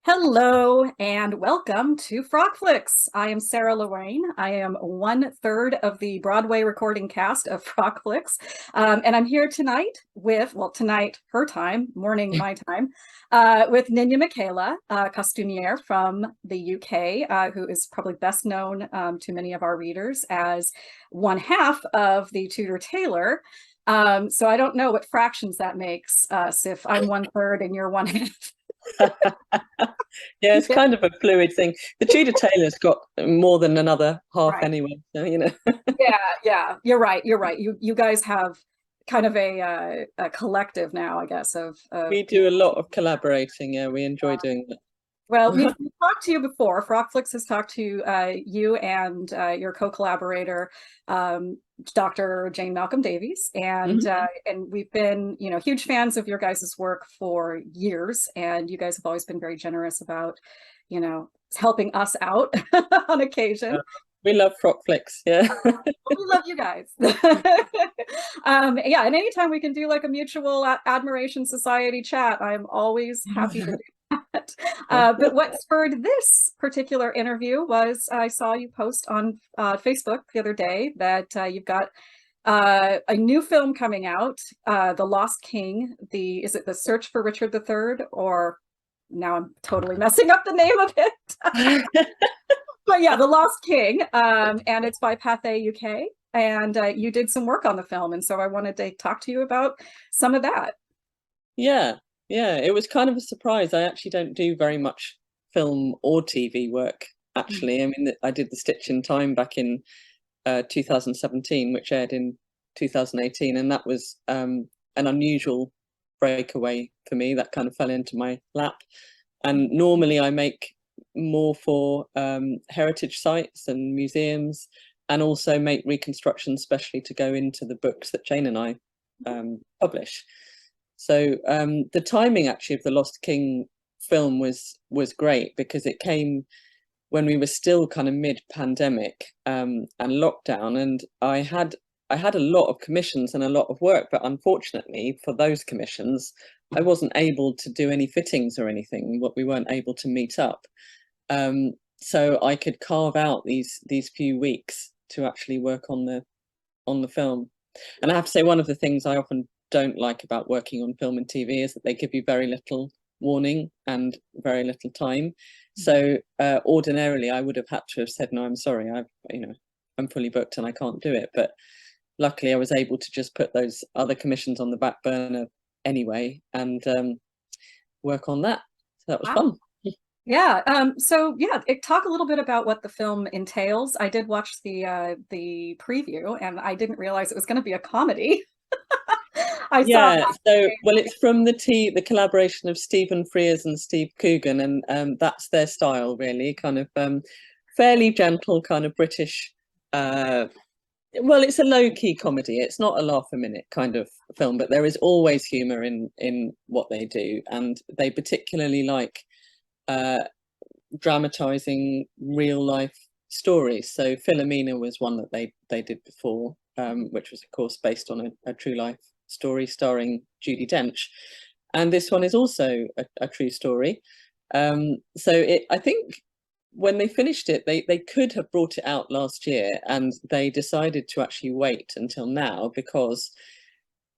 Hello and welcome to Frock Flicks. I am Sarah Lorraine. I am 1/3 of the Broadway recording cast of Frock Flicks. And I'm here tonight with, tonight, her time, morning, my time, with Ninya Mikhaila, costumier from the UK, who is probably best known to many of our readers as one half of the Tudor tailor. So I don't know what fractions that makes us if I'm 1/3 and you're one half. Yeah, it's kind of a fluid thing. The Tudor tailor's got more than another half Right. anyway, so. Yeah. You're right. You're right. You guys have kind of a collective now, I guess, of We do a people. lot of collaborating. Yeah, we enjoy doing Well, we've that. talked to you before. Frockflix has talked to you and your co-collaborator, Dr. Jane Malcolm Davies, Mhm. and we've been, huge fans of your guys' work for years, and you guys have always been very generous about, helping us out on occasion. Uh, we love Frock Flicks. Yeah. We love you guys. Yeah, and anytime we can do like a mutual admiration society chat, I'm always happy to do that. But what spurred this particular interview was I saw you post on Facebook the other day that you've got a new film coming out, The Lost King. Is it The Search for Richard III, or now I'm totally messing up the name of it. But yeah, The Lost King, and it's by Pathé UK. And you did some work on the film, and so I wanted to talk to you about some of that. Yeah, yeah. It was kind of a surprise. I actually don't do very much film or TV work, actually. I mean, I did The Stitch in Time back in 2017, which aired in 2018, and that was an unusual breakaway for me. That kind of fell into my lap. And normally I make more for heritage sites and museums, and also make reconstructions, especially to go into the books that Jane and I publish. So the timing actually of the Lost King film was great because it came when we were still kind of mid-pandemic and lockdown, and I had a lot of commissions and a lot of work, but unfortunately for those commissions, I wasn't able to do any fittings or anything. What we weren't able to meet up, so I could carve out these few weeks to actually work on the film. And I have to say, one of the things I often don't like about working on film and TV is that they give you very little warning and very little time. So ordinarily, I would have had to have said, "No, I'm sorry, I'm fully booked and I can't do it." But luckily, I was able to just put those other commissions on the back burner anyway and work on that. So that was Wow. fun. Yeah. So yeah, talk a little bit about what the film entails. I did watch the preview, and I didn't realize it was going to be a comedy. I saw. Yeah, so well, it's from the collaboration of Stephen Frears and Steve Coogan, and that's their style, really, kind of fairly gentle, kind of British. Uh, well, it's a low-key comedy. It's not a laugh a minute kind of film, but there is always humour in what they do, and they particularly like uh, dramatizing real life stories. So Philomena was one that they did before, which was of course based on a true life story starring Judi Dench, and this one is also a true story. I think when they finished it, they could have brought it out last year, and they decided to actually wait until now because,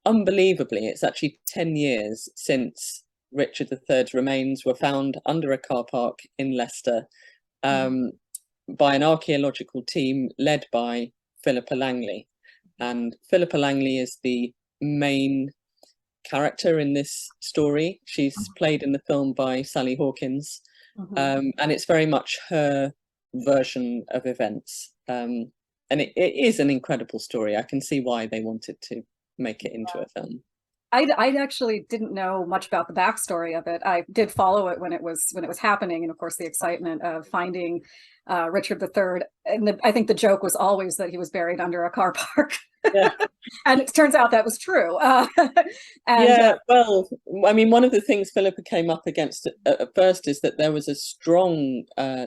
unbelievably, it's actually 10 years since Richard III's remains were found under a car park in Leicester um, by an archaeological team led by Philippa Langley. And Philippa Langley is the main character in this story. She's played in the film by Sally Hawkins, Mhm. and it's very much her version of events. And it is an incredible story. I can see why they wanted to make it into a film. I actually didn't know much about the backstory of it. I did follow it when it was happening, and of course the excitement of finding Richard III. And I think the joke was always that he was buried under a car park, Yeah. and it turns out that was true. And Yeah, well, I mean, one of the things Philippa came up against at first is that there was a strong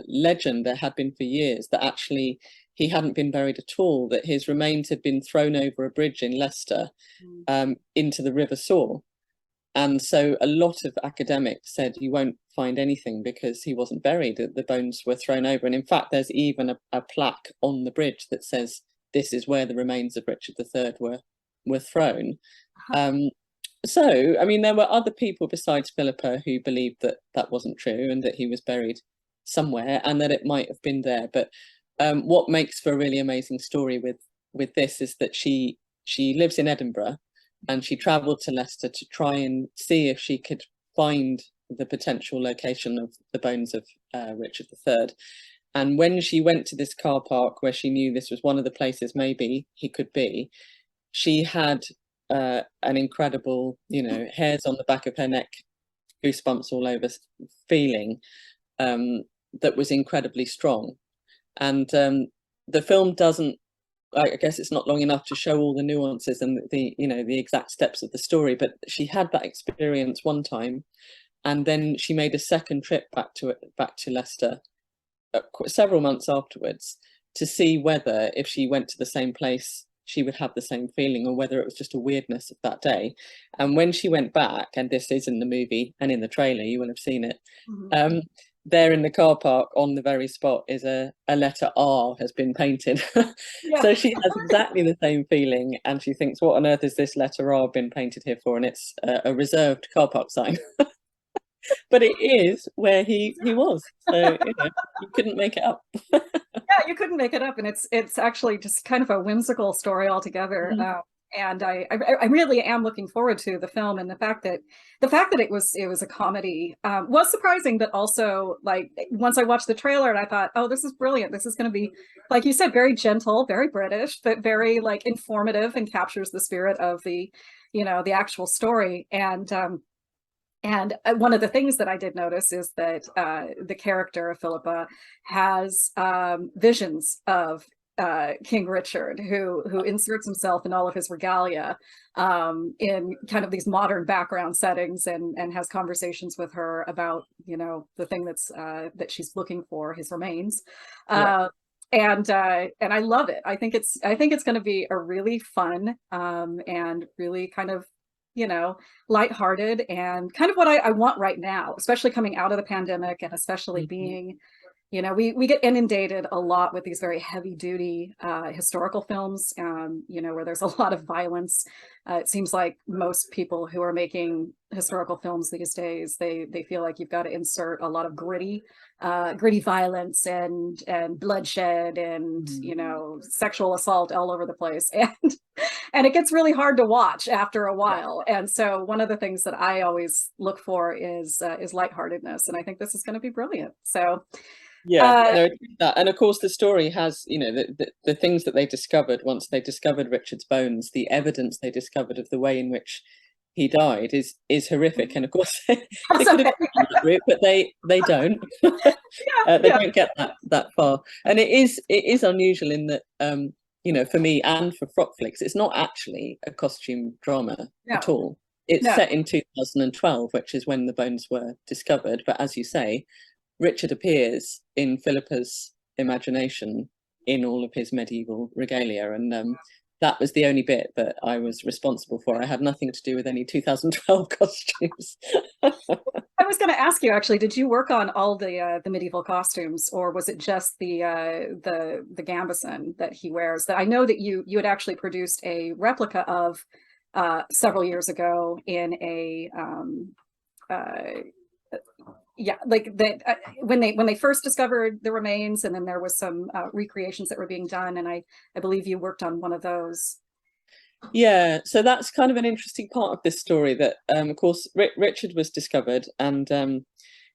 legend, there had been for years, that actually he hadn't been buried at all, that his remains had been thrown over a bridge in Leicester into the River Soar. And so a lot of academics said you won't find anything because he wasn't buried, the bones were thrown over. And in fact, there's even a plaque on the bridge that says this is where the remains of Richard III were thrown. So, I mean, there were other people besides Philippa who believed that that wasn't true and that he was buried somewhere and that it might have been there. But what makes for a really amazing story with this is that she lives in Edinburgh and she travelled to Leicester to try and see if she could find the potential location of the bones of Richard III. And when she went to this car park where she knew this was one of the places maybe he could be, she had an incredible, hairs on the back of her neck, goosebumps all over feeling that was incredibly strong. And the film doesn't, I guess it's not long enough to show all the nuances and the exact steps of the story, but she had that experience one time, and then she made a second trip back to Leicester several months afterwards to see whether if she went to the same place she would have the same feeling, or whether it was just a weirdness of that day. And when she went back, and this is in the movie and in the trailer, you will have seen it, there in the car park on the very spot is a letter R has been painted. So she has exactly the same feeling, and she thinks, what on earth is this letter R been painted here for? And it's a reserved car park sign. But it is where he was, so you couldn't make it up. Yeah, you couldn't make it up, and it's actually just kind of a whimsical story altogether. And I really am looking forward to the film, and the fact that it was a comedy was surprising, but also, like, once I watched the trailer and I thought, oh, this is brilliant. This is going to be, like you said, very gentle, very British, but very like informative, and captures the spirit of the actual story. And one of the things that I did notice is that the character of Philippa has visions of King Richard, who inserts himself in all of his regalia in kind of these modern background settings, and has conversations with her about the thing that she's looking for, his remains. And I love it. I think it's going to be a really fun and really kind of lighthearted, and kind of what I want right now, especially coming out of the pandemic, and especially being, we get inundated a lot with these very heavy duty historical films, where there's a lot of violence. It seems like most people who are making historical films these days, they feel like you've got to insert a lot of gritty violence and bloodshed and sexual assault all over the place, and it gets really hard to watch after a while. And so one of the things that I always look for is lightheartedness, and I think this is going to be brilliant. So and of course the story has the things that they discovered once they discovered Richard's bones, the evidence they discovered of the way in which he died is horrific. And of course they could have gone that route, but they don't. They don't get that far. And it is unusual in that for me and for Frock Flicks, it's not actually a costume drama at all. It's set in 2012, which is when the bones were discovered. But as you say, Richard appears in Philippa's imagination in all of his medieval regalia, and that was the only bit that I was responsible for. I had nothing to do with any 2012 costumes. I was going to ask you, actually, did you work on all the medieval costumes, or was it just the gambeson that he wears? That I know that you had actually produced a replica of several years ago in a like that when they first discovered the remains, and then there was some recreations that were being done, and I believe you worked on one of those. Yeah, so that's kind of an interesting part of this story, that of course Richard was discovered, and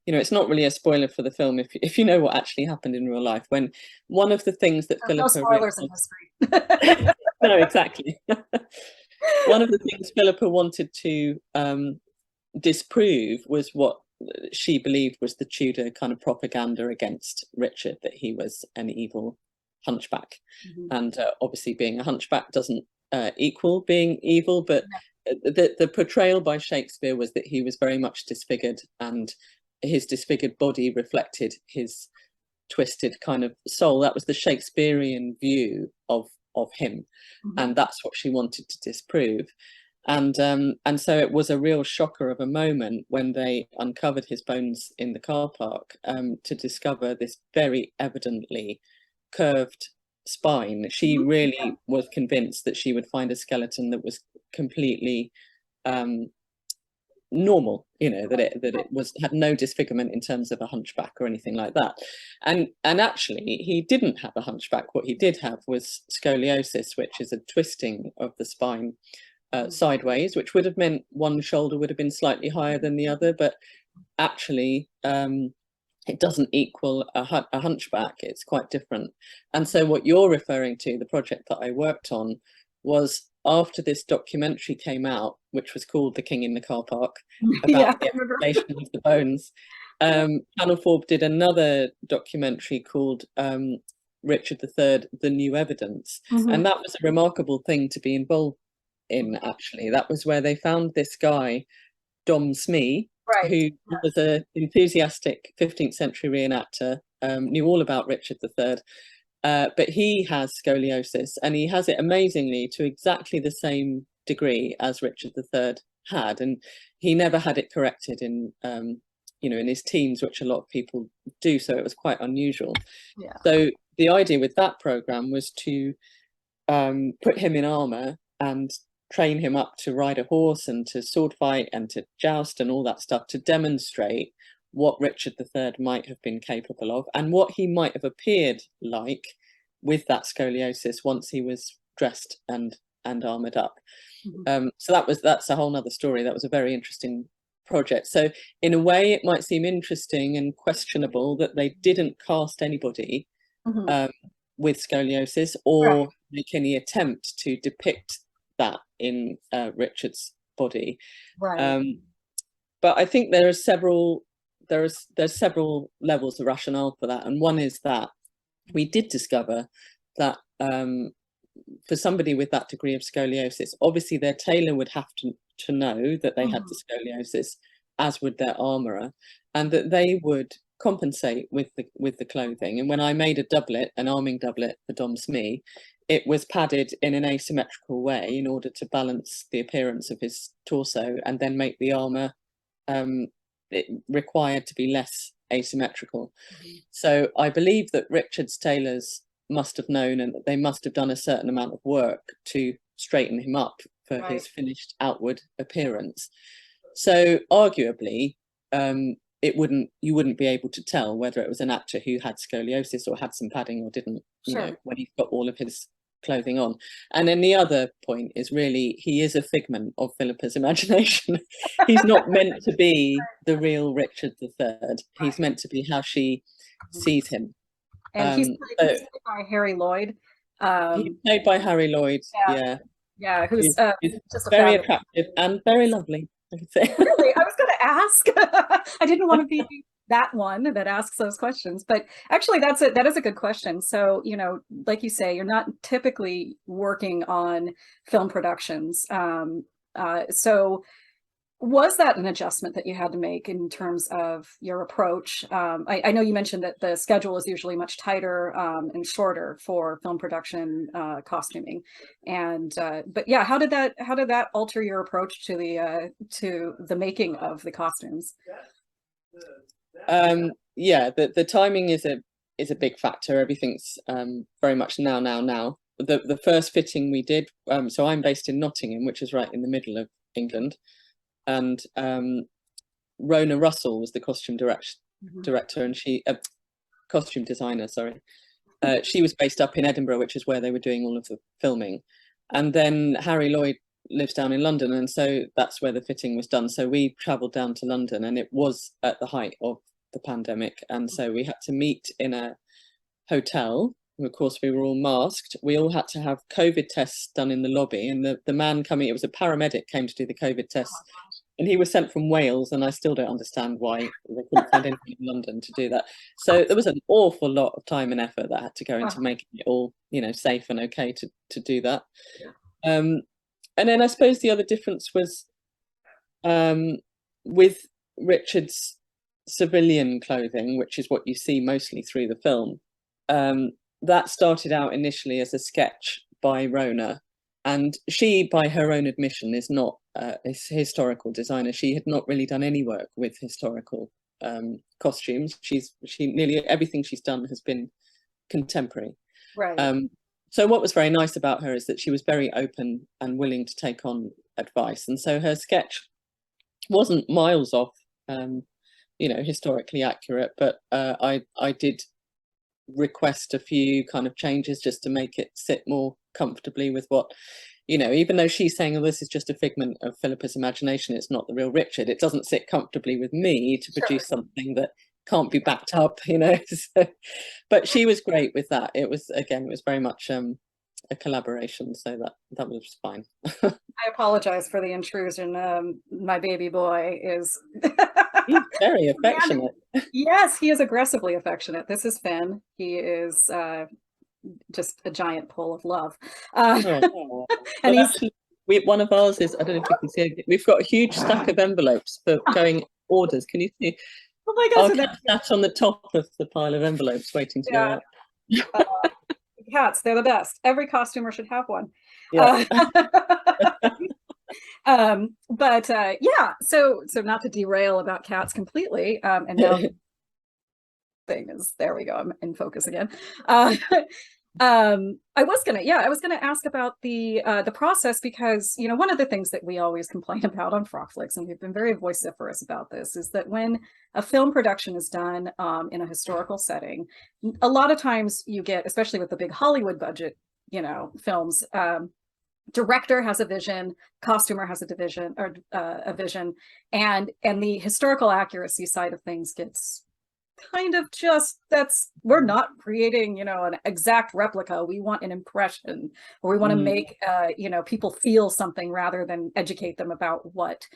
it's not really a spoiler for the film if you know what actually happened in real life. When one of the things that Philippa, no spoilers in history. No, exactly. One of the things Philippa wanted to disprove was what she believed was the Tudor kind of propaganda against Richard, that he was an evil hunchback. And obviously being a hunchback doesn't equal being evil, but the portrayal by Shakespeare was that he was very much disfigured, and his disfigured body reflected his twisted kind of soul. That was the Shakespearean view of him, and that's what she wanted to disprove. And so it was a real shocker of a moment when they uncovered his bones in the car park, to discover this very evidently curved spine. She really was convinced that she would find a skeleton that was completely normal, you know, that it was had no disfigurement in terms of a hunchback or anything like that. And actually he didn't have a hunchback. What he did have was scoliosis, which is a twisting of the spine sideways, which would have meant one shoulder would have been slightly higher than the other, but actually it doesn't equal a hunchback. It's quite different. And so what you're referring to, the project that I worked on, was after this documentary came out, which was called The King in the Car Park, about the explanation of the bones. Channel 4 did another documentary called Richard III, The New Evidence. And that was a remarkable thing to be involved in, actually. That was where they found this guy, Dom Smee, who was an enthusiastic 15th century reenactor, knew all about Richard III, but he has scoliosis, and he has it amazingly to exactly the same degree as Richard III had, and he never had it corrected in you know, in his teens, which a lot of people do, so it was quite unusual. So the idea with that program was to put him in armor and train him up to ride a horse and to sword fight and to joust and all that stuff, to demonstrate what Richard III might have been capable of and what he might have appeared like with that scoliosis once he was dressed and armored up. So that's a whole nother story. That was a very interesting project. So in a way, it might seem interesting and questionable that they didn't cast anybody with scoliosis or make any attempt to depict that in Richard's body. But I think there are several there's several levels of rationale for that, and one is that we did discover that for somebody with that degree of scoliosis, obviously their tailor would have to know that they had the scoliosis, as would their armourer, and that they would compensate with the clothing. And when I made a doublet, an arming doublet for Dom Smee, it was padded in an asymmetrical way in order to balance the appearance of his torso and then make the armour required to be less asymmetrical. So I believe that Richard's tailors must have known, and that they must have done a certain amount of work to straighten him up for his finished outward appearance. So arguably, you wouldn't be able to tell whether it was an actor who had scoliosis or had some padding or didn't, you know, when he's got all of his clothing on. And then the other point is really, he is a figment of Philippa's imagination. He's not meant to be the real Richard III. He's meant to be how she sees him. And he's played by Harry Lloyd. He's played by Harry Lloyd, yeah, who's just very attractive and very lovely. Really, I was going to ask. I didn't want to be that one that asks those questions, but actually that is a good question. So, you know, like you say, you're not typically working on film productions. So was that an adjustment that you had to make in terms of your approach? I know you mentioned that the schedule is usually much tighter and shorter for film production costuming, and but yeah, how did that alter your approach to the making of the costumes? Yeah, the timing is a big factor. Everything's very much now. The first fitting we did, so I'm based in Nottingham, which is right in the middle of England. And Rona Russell was the costume director, and she costume designer, sorry. She was based up in Edinburgh, which is where they were doing all of the filming. And then Harry Lloyd lives down in London, and so that's where the fitting was done. So we travelled down to London, and it was at the height of the pandemic, and so we had to meet in a hotel. And of course, we were all masked. We all had to have COVID tests done in the lobby, and the man coming, it was a paramedic, came to do the COVID tests. And he was sent from Wales, and I still don't understand why they couldn't find anything in London to do that. So there was an awful lot of time and effort that had to go into making it all, you know, safe and okay to do that. And then I suppose the other difference was with Richard's civilian clothing, which is what you see mostly through the film. That started out initially as a sketch by Rona, And she, by her own admission, is not a historical designer. She had not really done any work with historical costumes. She nearly everything she's done has been contemporary. Right. So what was very nice about her is that she was very open and willing to take on advice. And so her sketch wasn't miles off, historically accurate, but I did request a few kind of changes just to make it sit more comfortably with what, even though she's saying, oh, this is just a figment of Philippa's imagination, it's not the real Richard, it doesn't sit comfortably with me to produce something that can't be backed up, so, but she was great with that. It was very much a collaboration, so that was fine. I apologize for the intrusion. My baby boy is he's very affectionate. Yes, he is aggressively affectionate. This is Finn. He is just a giant pull of love. Oh. And well, actually, one of ours is, I don't know if you can see it, we've got a huge stack of envelopes for going orders. Can you see? Oh my gosh, that's on the top of the pile of envelopes waiting to go out. Cats, they're the best. Every costumer should have one. Yeah. Yeah, so not to derail about cats completely, and now thing is, there we go, I'm in focus again. I was gonna ask about the process, because one of the things that we always complain about on Frock Flicks, and we've been very vociferous about this, is that when a film production is done in a historical setting, a lot of times you get, especially with the big Hollywood budget films, director has a vision, costumer has a division or a vision, and the historical accuracy side of things gets kind of we're not creating an exact replica, we want an impression, or we want to make people feel something rather than educate them about what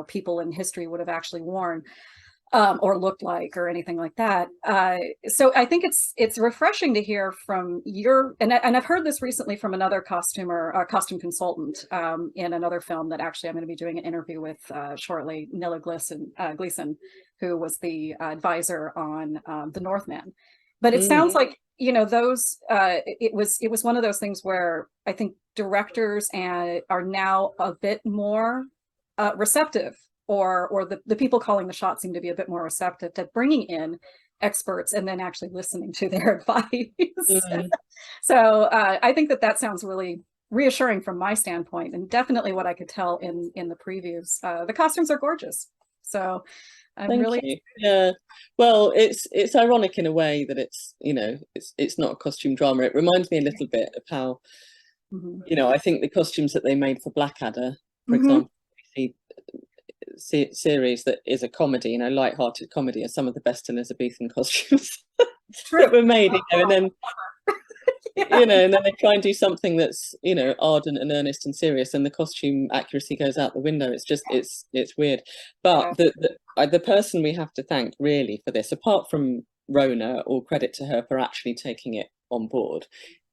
people in history would have actually worn or looked like or anything like that. So I think it's refreshing to hear from your, and I've heard this recently from another costumer, costume consultant in another film that actually I'm going to be doing an interview with shortly, Nilla Gleason, who was the advisor on The Northman. But it sounds like those it was one of those things where I think directors are now a bit more receptive, or the people calling the shots seem to be a bit more receptive to bringing in experts and then actually listening to their advice. So I think that sounds really reassuring from my standpoint, and definitely what I could tell in the previews. The costumes are gorgeous. So I'm really yeah. Well, it's ironic in a way that it's not a costume drama. It reminds me a little bit of how I think the costumes that they made for Blackadder, for example, series that is a comedy, light-hearted comedy, are some of the best Elizabethan costumes that were made, and then and then they try and do something that's ardent and earnest and serious, and the costume accuracy goes out the window. It's just it's weird. But the person we have to thank really for this, apart from Rona, all credit to her for actually taking it on board,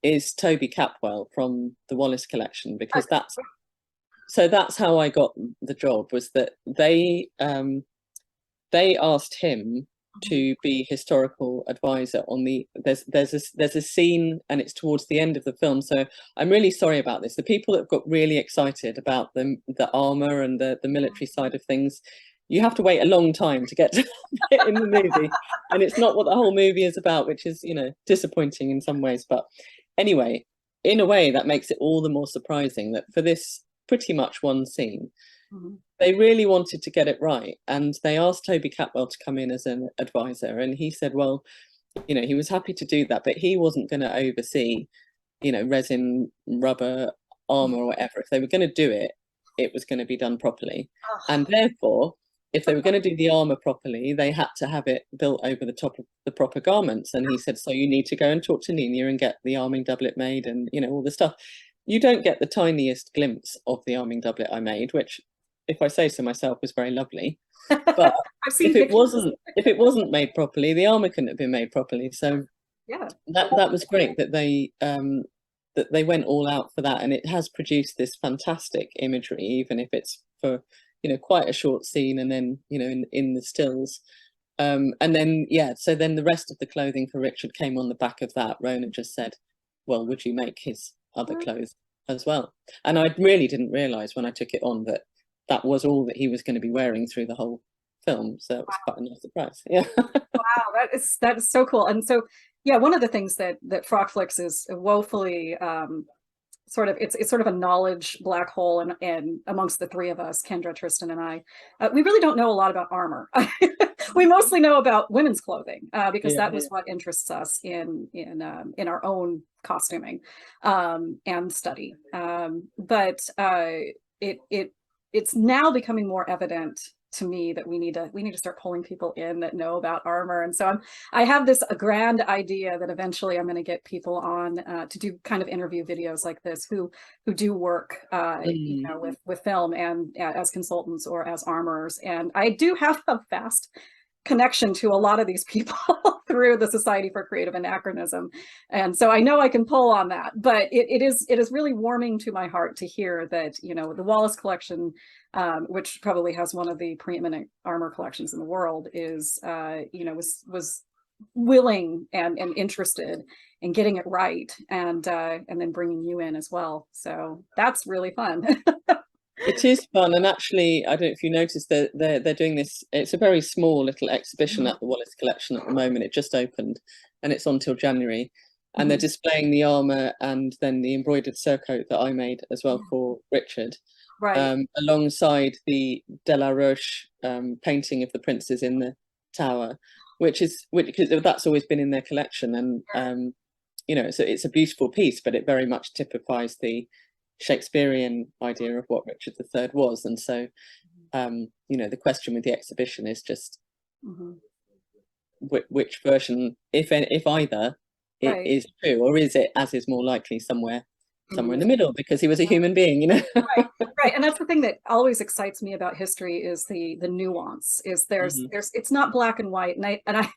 is Toby Capwell from the Wallace collection, because that's how I got the job. Was that they asked him to be historical advisor on there's a scene, and it's towards the end of the film, so I'm really sorry about this. The people that got really excited about the armor and the military side of things, you have to wait a long time to get to it in the movie, and it's not what the whole movie is about, which is disappointing in some ways. But anyway, in a way that makes it all the more surprising that for this pretty much one scene, they really wanted to get it right, and they asked Toby Capwell to come in as an advisor, and he said, well, he was happy to do that, but he wasn't going to oversee resin, rubber, armor, or whatever. If they were going to do it, it was going to be done properly. And therefore, if they were going to do the armor properly, they had to have it built over the top of the proper garments. And he said, so you need to go and talk to Ninya and get the arming doublet made, and all the stuff. You don't get the tiniest glimpse of the arming doublet I made, which, if I say so myself, was very lovely. But if it wasn't made properly, the armor couldn't have been made properly. So that was great that they went all out for that, and it has produced this fantastic imagery, even if it's for quite a short scene, and then in the stills. And then so then the rest of the clothing for Richard came on the back of that. Rona just said, well, would you make his other clothes as well. And I really didn't realize when I took it on that that was all that he was going to be wearing through the whole film. So it was quite a nice surprise. Yeah. Wow, that is so cool. And so, yeah, one of the things that Frock Flicks is woefully sort of, it's sort of a knowledge black hole, and amongst the three of us, Kendra, Tristan, and I, we really don't know a lot about armor. We mostly know about women's clothing because that was what interests us in our own costuming and study. But it's now becoming more evident to me that we need to start pulling people in that know about armor. And so I have this grand idea that eventually I'm going to get people on to do kind of interview videos like this who do work you know, with film and as consultants or as armorers. And I do have a vast connection to a lot of these people through the Society for Creative Anachronism, and so I know I can pull on that. But it is really warming to my heart to hear that, you know, the Wallace collection, which probably has one of the preeminent armor collections in the world, is you know, was willing and interested in getting it right, and then bringing you in as well. So that's really fun. It is fun, and actually, I don't know if you noticed that they're doing this. It's a very small little exhibition at the Wallace collection at the moment. It just opened, and it's on till January. And they're displaying the armor and then the embroidered surcoat that I made as well for Richard, Right. Alongside the De La Roche painting of the princes in the tower, which that's always been in their collection, and you know, so it's a beautiful piece, but it very much typifies the Shakespearean idea of what Richard III was. And so you know, the question with the exhibition is just which version, if either, it is true, or is it, as is more likely, somewhere in the middle, because he was a human being, you know. Right. And that's the thing that always excites me about history, is the nuance. Is there's it's not black and white. And I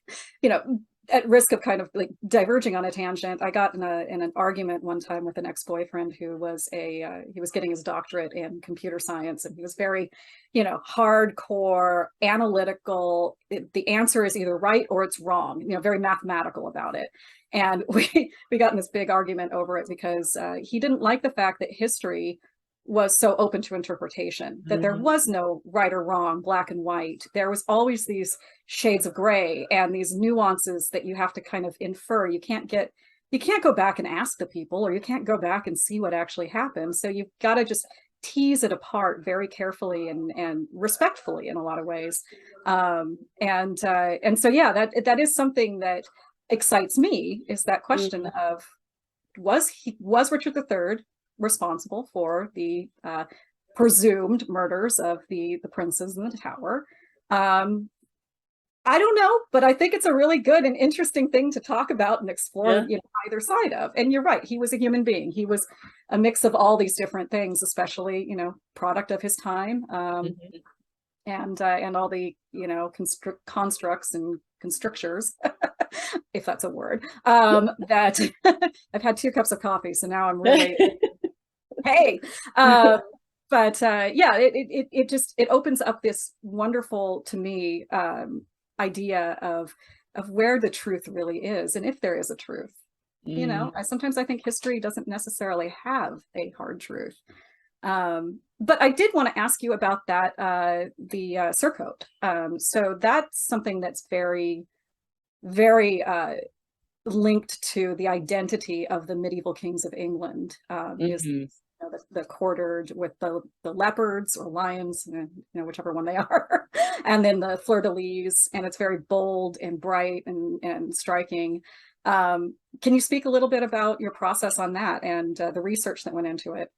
you know, at risk of kind of like diverging on a tangent, I got in an argument one time with an ex-boyfriend who was he was getting his doctorate in computer science, and he was very, you know, hardcore analytical. The answer is either right or it's wrong, you know, very mathematical about it. And we got in this big argument over it because he didn't like the fact that history was so open to interpretation, that there was no right or wrong, black and white. There was always these shades of gray and these nuances that you have to kind of infer. You can't go back and ask the people, or you can't go back and see what actually happened. So you've got to just tease it apart very carefully and respectfully in a lot of ways. And so, yeah, that is something that excites me, is that question of, was Richard III responsible for the presumed murders of the princes in the tower? I don't know, but I think it's a really good and interesting thing to talk about and explore, you know, either side of. And you're right, he was a human being. He was a mix of all these different things, especially, you know, product of his time, and all the, you know, constructs and constrictures, if that's a word, that I've had 2 cups of coffee, so now I'm really hey. But yeah, it opens up this wonderful, to me, idea of where the truth really is, and if there is a truth. You know, sometimes I think history doesn't necessarily have a hard truth. But I did want to ask you about that, the surcoat. So that's something that's very, very linked to the identity of the medieval kings of England. Is, you know, the quartered with the leopards or lions, you know, whichever one they are, and then the fleur-de-lis, and it's very bold and bright and striking. Can you speak a little bit about your process on that and the research that went into it?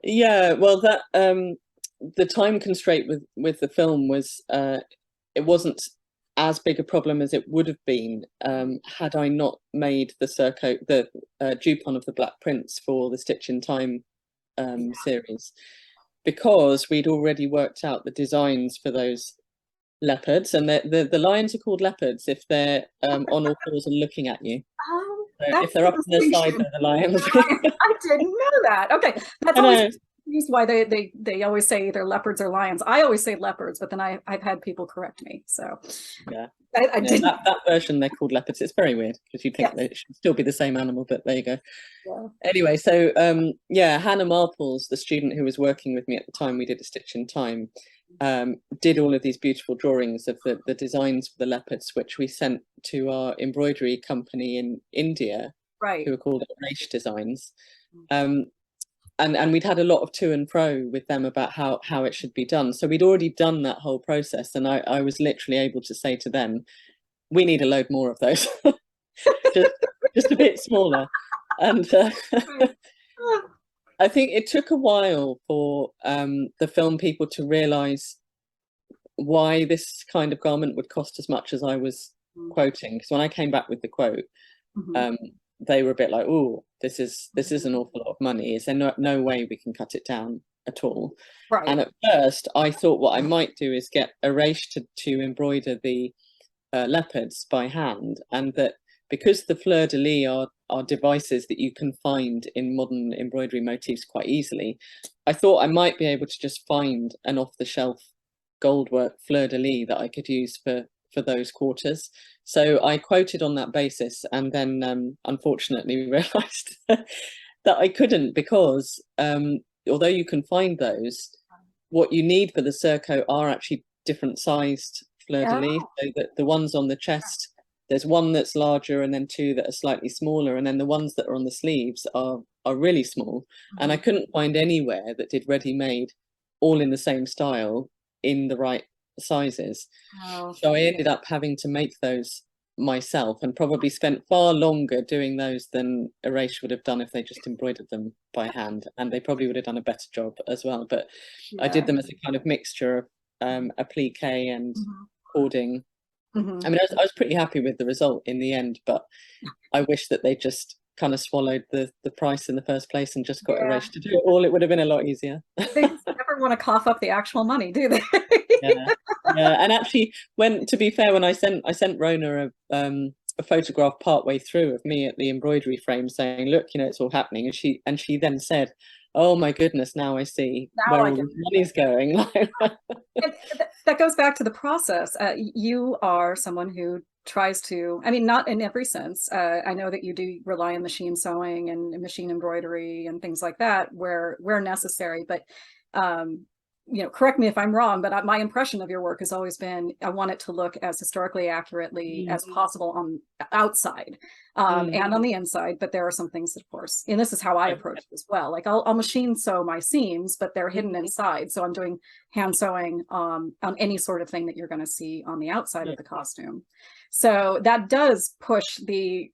Yeah, well, that the time constraint with the film was it wasn't as big a problem as it would have been had I not made the surcoat, the Dupont of the Black Prince for the Stitch in Time series, because we'd already worked out the designs for those leopards, and the lions are called leopards if they're on all fours and looking at you. So if they're up on their side, they're the lions. I didn't know that. Okay, that's confused why they always say either leopards or lions. I always say leopards, but then I've had people correct me. So Yeah. I No, didn't. that version they're called leopards. It's very weird because you'd think Yes. that it should still be the same animal, but there you go. Yeah. Anyway, so yeah, Hannah Marples, the student who was working with me at the time we did A Stitch in Time, did all of these beautiful drawings of the designs for the leopards, which we sent to our embroidery company in India, Right. who are called Raish Designs. And we'd had a lot of to and fro with them about how it should be done. So we'd already done that whole process, and I was literally able to say to them, we need a load more of those, just a bit smaller. And I think it took a while for the film people to realize why this kind of garment would cost as much as I was quoting. Because when I came back with the quote, they were a bit like, "Oh, this is an awful lot of money. Is there no way we can cut it down at all?" Right. And at first, I thought what I might do is get a Raish to embroider the leopards by hand, and that because the fleur-de-lis are devices that you can find in modern embroidery motifs quite easily, I thought I might be able to just find an off-the-shelf goldwork fleur-de-lis that I could use for those quarters. So I quoted on that basis, and then unfortunately realized that I couldn't, because although you can find those, what you need for the surcoat are actually different sized fleur-de-lis. So that the ones on the chest, there's one that's larger and then two that are slightly smaller, and then the ones that are on the sleeves are really small. And I couldn't find anywhere that did ready-made all in the same style in the right sizes. So I ended up having to make those myself, and probably spent far longer doing those than Erase would have done if they just embroidered them by hand, and they probably would have done a better job as well. But I did them as a kind of mixture of applique and cording. I mean, I was pretty happy with the result in the end, but I wish that they just kind of swallowed the price in the first place and just got Erase to do it all. It would have been a lot easier. They never want to cough up the actual money, do they? Yeah. And actually, to be fair, when I sent Rona a photograph partway through of me at the embroidery frame, saying, "Look, it's all happening," and she then said, "Oh my goodness, now I see where all the money's going." That goes back to the process. You are someone who tries to, I mean, not in every sense. I know that you do rely on machine sewing and machine embroidery and things like that where necessary, but correct me if I'm wrong, but my impression of your work has always been, I want it to look as historically accurately as possible on the outside and on the inside. But there are some things, of course, and this is how I approach it as well. Like I'll machine sew my seams, but they're hidden inside. So I'm doing hand sewing on any sort of thing that you're going to see on the outside of the costume. So that does push the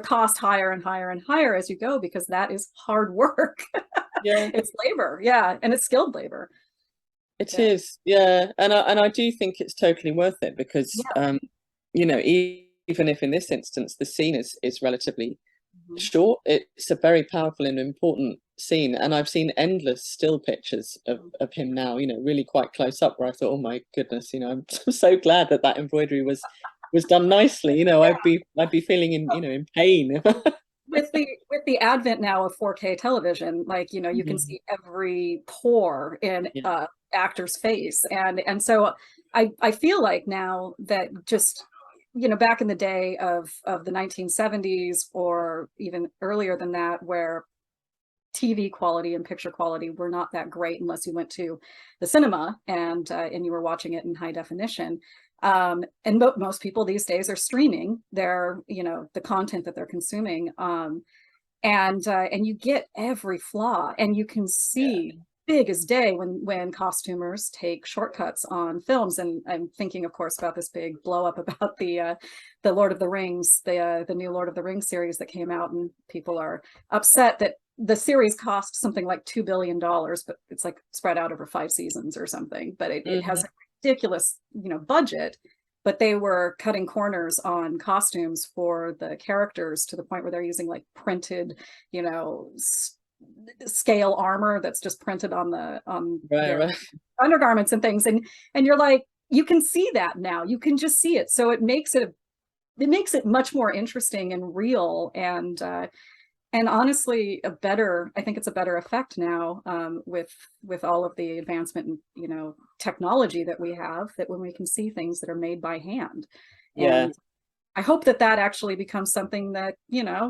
cost higher and higher and higher as you go, because that is hard work. It's labor. And it's skilled labor. It is, and I do think it's totally worth it, because even if in this instance the scene is relatively short, it's a very powerful and important scene. And I've seen endless still pictures of him now, really quite close up, where I thought, oh my goodness, I'm so glad that embroidery was done nicely. I'd be feeling in pain. With the advent now of 4K television, like you can see every pore in actor's face, and so I feel like now that just back in the day of the 1970s, or even earlier than that, where TV quality and picture quality were not that great unless you went to the cinema and you were watching it in high definition. And most people these days are streaming their, the content that they're consuming. And you get every flaw, and you can see big as day when costumers take shortcuts on films. And I'm thinking, of course, about this big blow up about the Lord of the Rings, the new Lord of the Rings series that came out, and people are upset that the series cost something like $2 billion, but it's like spread out over 5 seasons or something. But it has a ridiculous, budget, but they were cutting corners on costumes for the characters to the point where they're using like printed, scale armor that's just printed on their undergarments and things. And you're like, you can see that now. You can just see it. So it makes it much more interesting and real. And And honestly, I think it's a better effect now, with all of the advancement in, technology that we have, that when we can see things that are made by hand. Yeah. And I hope that actually becomes something that,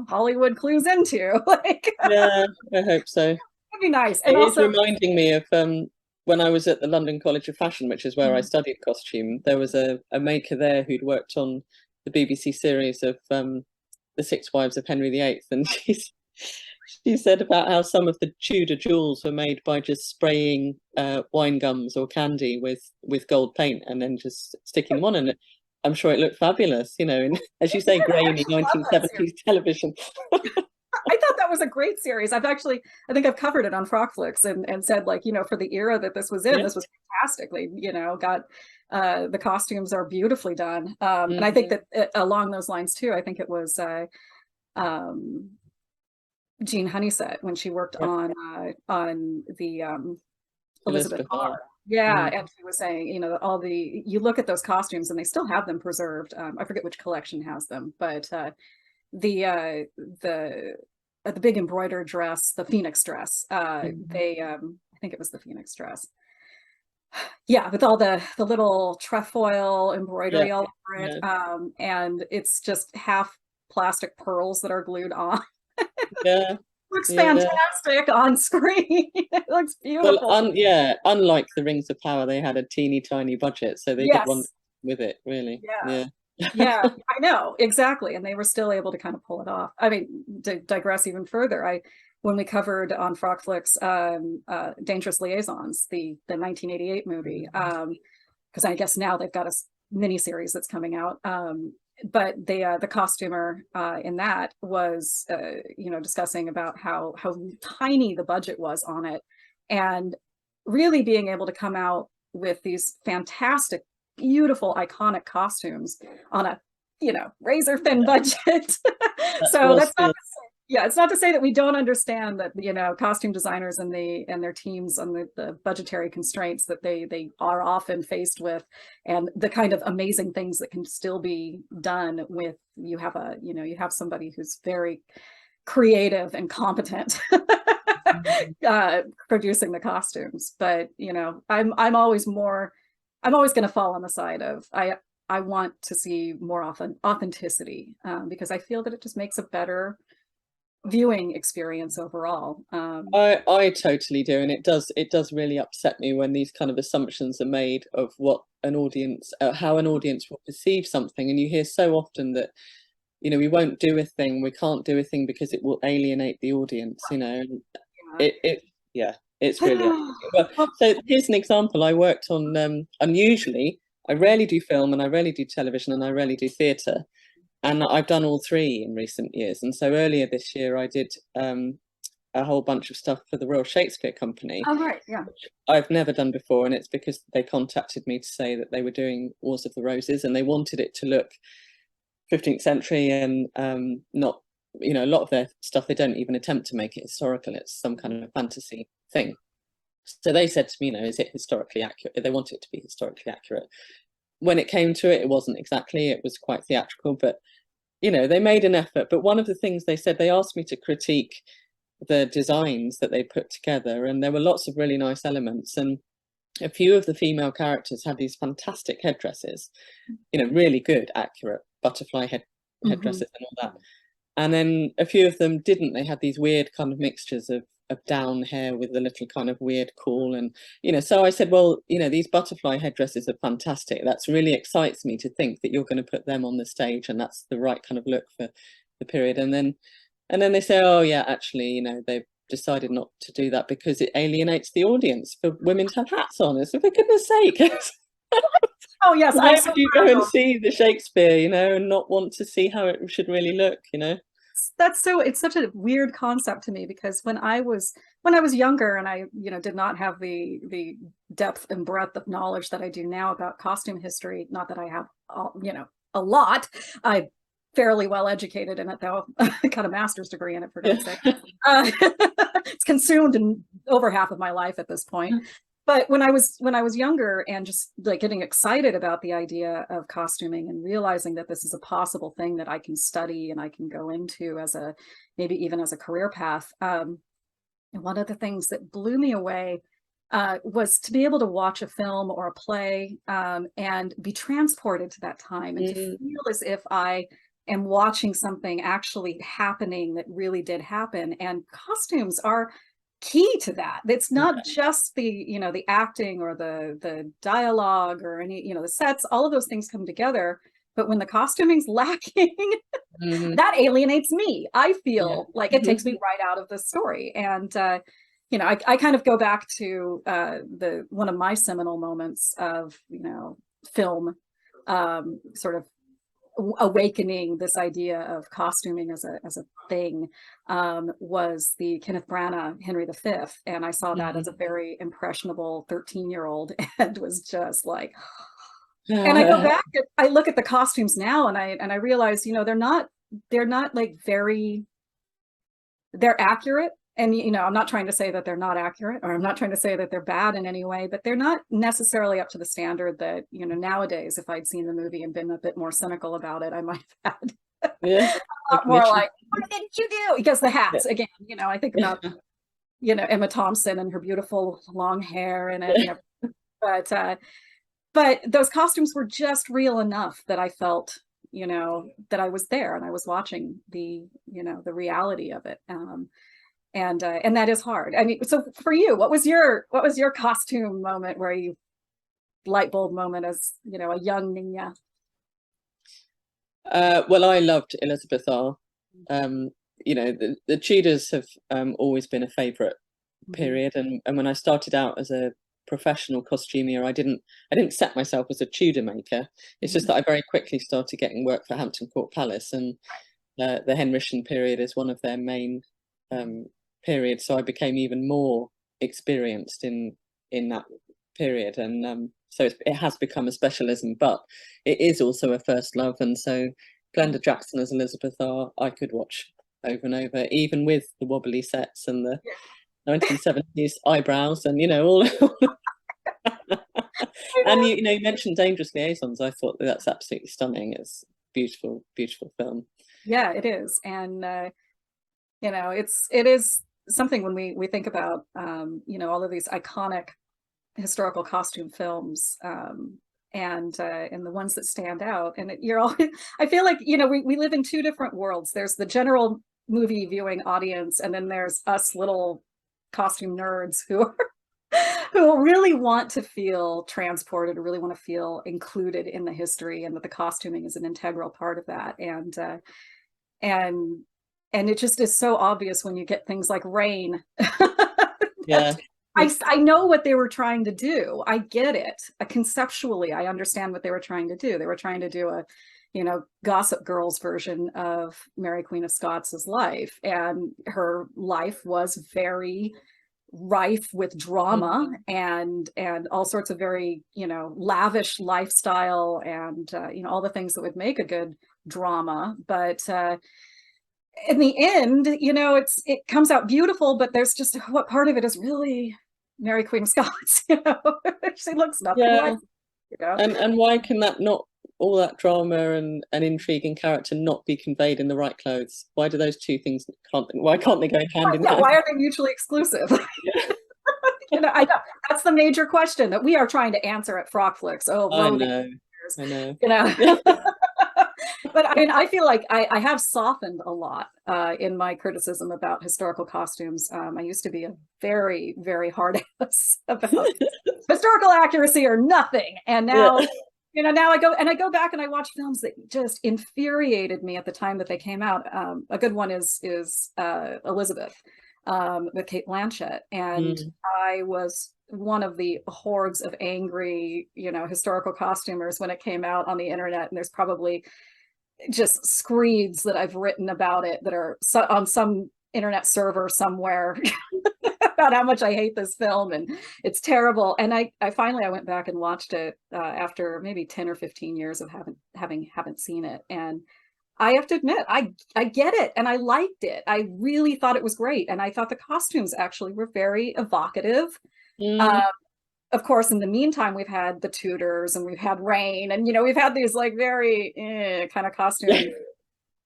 Hollywood clues into. Like, Yeah, I hope so. that'd be nice. It And is also, reminding me of when I was at the London College of Fashion, which is where I studied costume. There was a maker there who'd worked on the BBC series of The Six Wives of Henry VIII, and she said about how some of the Tudor jewels were made by just spraying wine gums or candy with gold paint and then just sticking them on, and I'm sure it looked fabulous, and as you say, grainy 1970s television. I thought that was a great series. I think I've covered it on Frock Flicks and said, like, for the era that this was in, Yeah. this was fantastically, got the costumes are beautifully done. And I think that along those lines too, I think it was Jean Honeysett when she worked on the Elizabeth Barr. Yeah, and she was saying, you look at those costumes and they still have them preserved. I forget which collection has them, but the big embroidered dress, the Phoenix dress, I think it was the Phoenix dress. Yeah, with all the little trefoil embroidery all over it. And it's just half plastic pearls that are glued on. Yeah. Looks fantastic on screen. It looks beautiful. Well, unlike the Rings of Power, they had a teeny tiny budget, so they did one with it, really. Yeah. Yeah, I know, exactly. And they were still able to kind of pull it off. I mean, to digress even further, when we covered on Frock Flicks Dangerous Liaisons, the 1988 movie, because I guess now they've got a mini series that's coming out. But the costumer in that was discussing about how tiny the budget was on it, and really being able to come out with these fantastic, beautiful, iconic costumes on a razor thin budget. So that's not it's not to say that we don't understand that costume designers and their teams and the budgetary constraints that they are often faced with, and the kind of amazing things that can still be done with you have somebody who's very creative and competent producing the costumes. But I'm always going to fall on the side of I want to see more authenticity, because I feel that it just makes a better viewing experience overall. I totally do, and it does really upset me when these kind of assumptions are made of what an audience, how an audience will perceive something, and you hear so often that we won't do a thing, we can't do a thing because it will alienate the audience. It's really well, so here's an example. I worked on unusually, I rarely do film and I rarely do television and I rarely do theatre. And I've done all three in recent years. And so earlier this year, I did a whole bunch of stuff for the Royal Shakespeare Company. Oh, right, yeah. Which I've never done before. And it's because they contacted me to say that they were doing Wars of the Roses and they wanted it to look 15th century and not, a lot of their stuff, they don't even attempt to make it historical. It's some kind of fantasy thing. So they said to me, is it historically accurate? They want it to be historically accurate. When it came to it, it wasn't exactly, it was quite theatrical, but they made an effort. But one of the things they said, they asked me to critique the designs that they put together, and there were lots of really nice elements, and a few of the female characters had these fantastic headdresses, really good, accurate butterfly headdresses and all that. And then a few of them didn't. They had these weird kind of mixtures of down hair with a little kind of weird cool, and so I said, well, these butterfly headdresses are fantastic. That's really excites me to think that you're going to put them on the stage and that's the right kind of look for the period. And then they say, oh yeah, actually they've decided not to do that because it alienates the audience for women to have hats on. So for goodness sake. Oh yes, why would you go and see the Shakespeare and not want to see how it should really look? It's such a weird concept to me, because when I was younger and I did not have the depth and breadth of knowledge that I do now about costume history, not that I have a lot, I'm fairly well educated in it, though. I got a master's degree in it, for God's sake. It's consumed in over half of my life at this point. But when I was younger and just like getting excited about the idea of costuming and realizing that this is a possible thing that I can study and I can go into as a, maybe even as a career path. And one of the things that blew me away was to be able to watch a film or a play and be transported to that time and to feel as if I am watching something actually happening that really did happen. And costumes are key to that. It's not just the, you know, the acting or the dialogue or any, you know, the sets, all of those things come together. But when the costuming's lacking, that alienates me. I feel like it takes me right out of the story. And you know, I kind of go back to the one of my seminal moments of, you know, film sort of awakening this idea of costuming as a thing was the Kenneth Branagh Henry V, and I saw that as a very impressionable 13-year-old and was just like, and I go back and I look at the costumes now and I realize, you know, they're not like very, they're accurate. And, you know, I'm not trying to say that they're not accurate, or I'm not trying to say that they're bad in any way, but they're not necessarily up to the standard that, you know, nowadays, if I'd seen the movie and been a bit more cynical about it, I might have had a lot more like, what did you do? Because the hats, again, you know, I think about, you know, Emma Thompson and her beautiful long hair and it, you know, but those costumes were just real enough that I felt, you know, that I was there and I was watching the, you know, the reality of it. And that is hard. I mean, so for you, what was your costume moment where you light bulb moment as, you know, a young Ninya? Well, I loved Elizabeth R. You know, the Tudors have always been a favorite period, and when I started out as a professional costumier, I didn't set myself as a Tudor maker. It's just that I very quickly started getting work for Hampton Court Palace, and the Henrician period is one of their main period, so I became even more experienced in that period, and so it has become a specialism, but it is also a first love. And so Glenda Jackson as Elizabeth R, I could watch over and over, even with the wobbly sets and the 1970s eyebrows and, you know, all and you know, you mentioned Dangerous Liaisons. I thought that's absolutely stunning. It's beautiful film. Yeah, it is. And you know, it is something when we think about you know, all of these iconic historical costume films and the ones that stand out, and you're all I feel like, you know, we live in two different worlds. There's the general movie viewing audience, and then there's us little costume nerds who really want to feel transported, or really want to feel included in the history, and that the costuming is an integral part of that. And it just is so obvious when you get things like Rain. Yeah. I know what they were trying to do. I get it. Conceptually, I understand what they were trying to do. They were trying to do a, you know, Gossip Girl's version of Mary Queen of Scots' life. And her life was very rife with drama and all sorts of very, you know, lavish lifestyle and, you know, all the things that would make a good drama. But in the end, you know, it comes out beautiful, but there's just what part of it is really Mary Queen of Scots, you know. She looks nothing like, you know. And why can that not, all that drama and intrigue and character not be conveyed in the right clothes? Why do those two things why can't they go hand in hand? Why are they mutually exclusive? You know, I know that's the major question that we are trying to answer at Frock Flicks. Oh, I know. You know. But I mean, I feel like I have softened a lot in my criticism about historical costumes. I used to be a very, very hard ass about historical accuracy or nothing. And now, you know, now I go back and I watch films that just infuriated me at the time that they came out. A good one is Elizabeth with Cate Blanchett. And I was one of the hordes of angry, you know, historical costumers when it came out on the internet. And there's probably just screeds that I've written about it that are on some internet server somewhere about how much I hate this film and it's terrible. And I finally went back and watched it after maybe 10 or 15 years of haven't seen it. And I have to admit, I get it and I liked it. I really thought it was great. And I thought the costumes actually were very evocative. of course, in the meantime, we've had the Tudors and we've had Rain, and we've had these like very kind of costumes.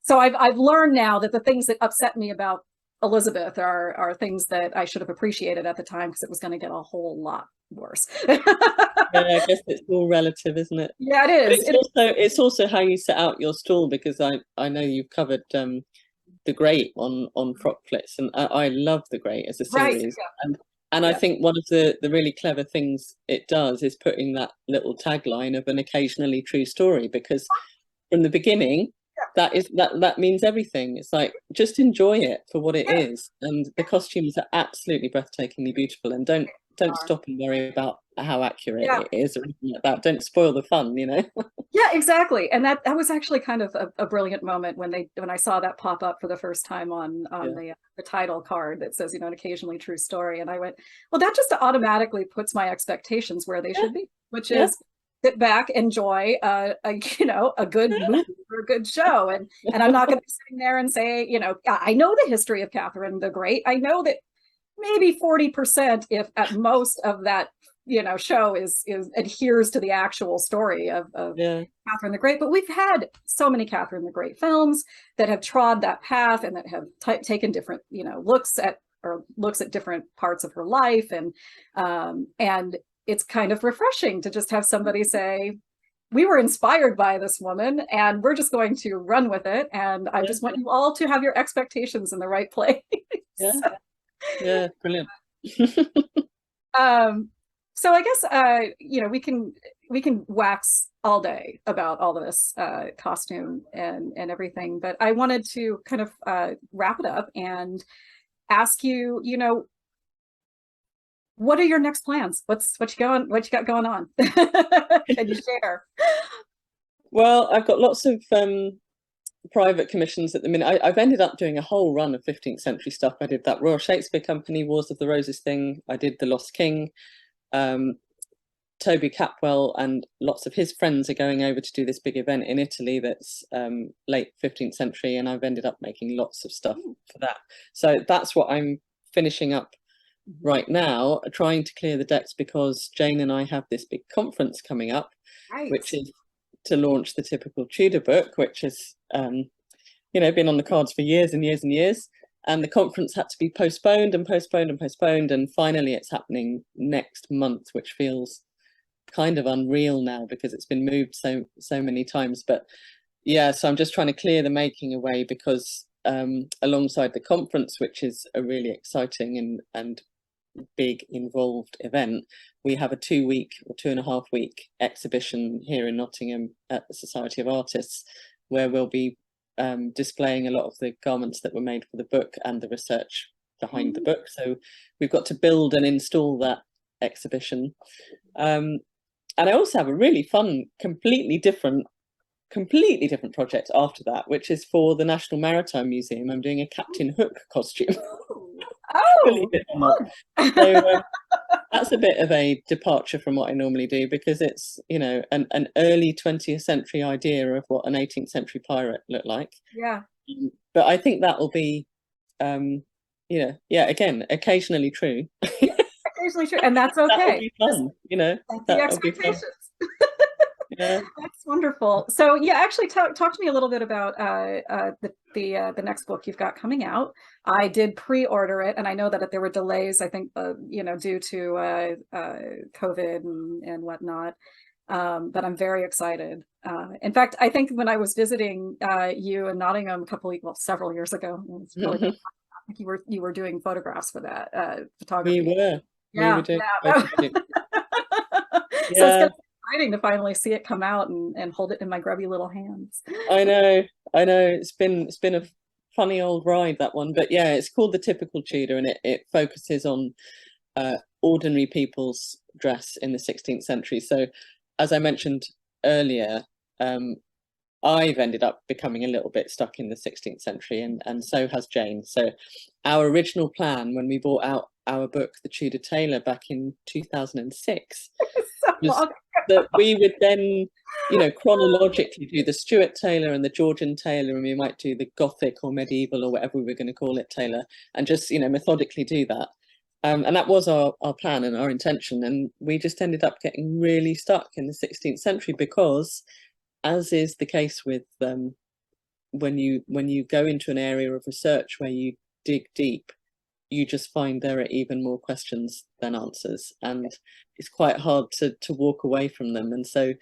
So I've learned now that the things that upset me about Elizabeth are things that I should have appreciated at the time, because it was going to get a whole lot worse. Yeah, I guess it's all relative, isn't it? Yeah, it is. It's also how you set out your stall, because I know you've covered the Great on Frock Flicks, and I love the Great as a series. Right, yeah. And I think one of the really clever things it does is putting that little tagline of an occasionally true story, because from the beginning, that means everything. It's like, just enjoy it for what it is, and the costumes are absolutely breathtakingly beautiful. And don't stop and worry about how accurate it is or anything like that. Don't spoil the fun, Yeah, exactly. And that was actually kind of a brilliant moment when I saw that pop up for the first time on the title card that says, an occasionally true story. And I went, well, that just automatically puts my expectations where they should be, which is sit back, enjoy a good movie or a good show. And I'm not going to be sitting there and say, I know the history of Catherine the Great. I know that maybe 40%, if at most, of that show is adheres to the actual story of Catherine the Great. But we've had so many Catherine the Great films that have trod that path and that have taken different looks at different parts of her life, and it's kind of refreshing to just have somebody say, we were inspired by this woman and we're just going to run with it, and I just want you all to have your expectations in the right place. Yeah, brilliant. So I guess we can wax all day about all of this costume and everything, but I wanted to kind of wrap it up and ask you, what are your next plans? What you got going on? Can you share? Well, I've got lots of private commissions at the minute. I've ended up doing a whole run of 15th century stuff. I did that Royal Shakespeare Company Wars of the Roses thing. I did The Lost King. Toby Capwell and lots of his friends are going over to do this big event in Italy that's late 15th century, and I've ended up making lots of stuff for that. So that's what I'm finishing up right now, trying to clear the decks, because Jane and I have this big conference coming up, which is to launch the Typical Tudor book, which has been on the cards for years and years and years. And the conference had to be postponed and postponed and postponed, and finally it's happening next month, which feels kind of unreal now because it's been moved so many times. But yeah, so I'm just trying to clear the making away, because alongside the conference, which is a really exciting and big involved event, we have a 2-week or 2.5-week exhibition here in Nottingham at the Society of Artists, where we'll be displaying a lot of the garments that were made for the book and the research behind the book. So we've got to build and install that exhibition. And I also have a really fun, completely different project after that, which is for the National Maritime Museum. I'm doing a Captain Hook costume. Oh, so that's a bit of a departure from what I normally do, because it's an early 20th century idea of what an 18th century pirate looked like. Yeah. But I think that will be again, occasionally true. Occasionally true, and that's okay. That'll be fun, that's the expectations. Yeah. That's wonderful. So yeah, actually talk to me a little bit about the next book you've got coming out. I did pre-order it, and I know that there were delays, I think due to COVID and whatnot, but I'm very excited. In fact, I think when I was visiting you in Nottingham several years ago, it's really I think you were doing photographs for that photography. We were doing photography. So it's exciting to finally see it come out and hold it in my grubby little hands. I know it's been a funny old ride, that one, but yeah, it's called The Typical Tudor, and it focuses on ordinary people's dress in the 16th century. So as I mentioned earlier, I've ended up becoming a little bit stuck in the 16th century, and so has Jane. So our original plan when we bought out our book, The Tudor Tailor, back in 2006, was that we would then, chronologically do the Stuart tailor and the Georgian tailor, and we might do the Gothic or medieval or whatever we were going to call it tailor, and just, methodically do that. And that was our plan and our intention. And we just ended up getting really stuck in the 16th century because, as is the case with when you go into an area of research where you dig deep, you just find there are even more questions than answers, and it's quite hard to walk away from them. And so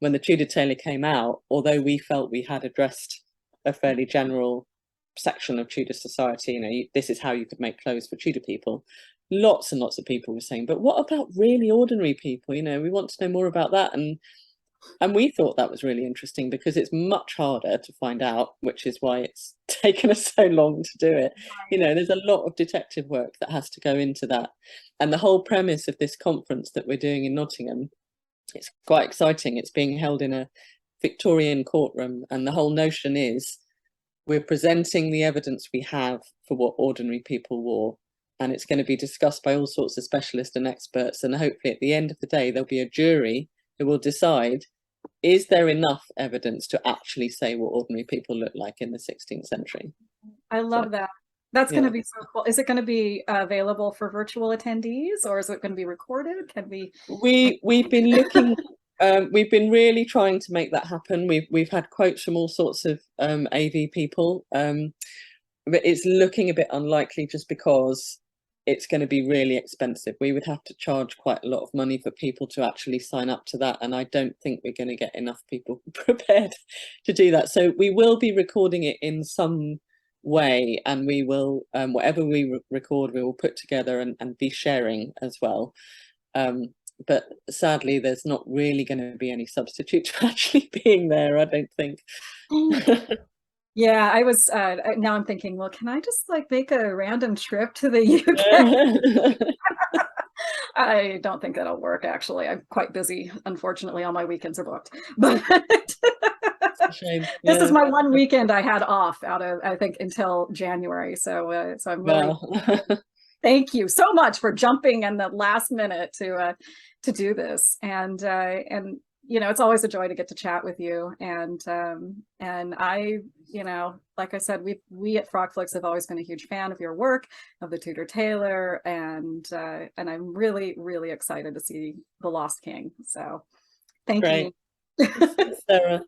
when the Tudor tailor came out, although we felt we had addressed a fairly general section of Tudor society, you know, this is how you could make clothes for Tudor people, lots and lots of people were saying, but what about really ordinary people? You know, we want to know more about that. And we thought that was really interesting because it's much harder to find out, which is why it's taken us so long to do it. You know, there's a lot of detective work that has to go into that. And the whole premise of this conference that we're doing in Nottingham, it's quite exciting. It's being held in a Victorian courtroom. And the whole notion is we're presenting the evidence we have for what ordinary people wore. And it's going to be discussed by all sorts of specialists and experts. And hopefully at the end of the day, there'll be a jury who will decide, is there enough evidence to actually say what ordinary people look like in the 16th century? I love that. That's going to be so cool. Is it going to be available for virtual attendees, or is it going to be recorded? Can we've been looking, we've been really trying to make that happen. We've had quotes from all sorts of AV people, but it's looking a bit unlikely just because it's going to be really expensive. We would have to charge quite a lot of money for people to actually sign up to that, and I don't think we're going to get enough people prepared to do that. So we will be recording it in some way, and we will, whatever we record, we will put together and be sharing as well. But sadly, there's not really going to be any substitute to actually being there, I don't think. Yeah, I was now I'm thinking, well, can I just like make a random trip to the UK? I don't think that'll work, actually. I'm quite busy. Unfortunately, all my weekends are booked. But this is my one weekend I had off out of, I think, until January. So I'm really thank you so much for jumping in the last minute to do this. And you know, it's always a joy to get to chat with you. And I, you know, like I said, we at Frock Flicks have always been a huge fan of your work, of the Tudor tailor, and I'm really, really excited to see The Lost King. So thank you. Sarah.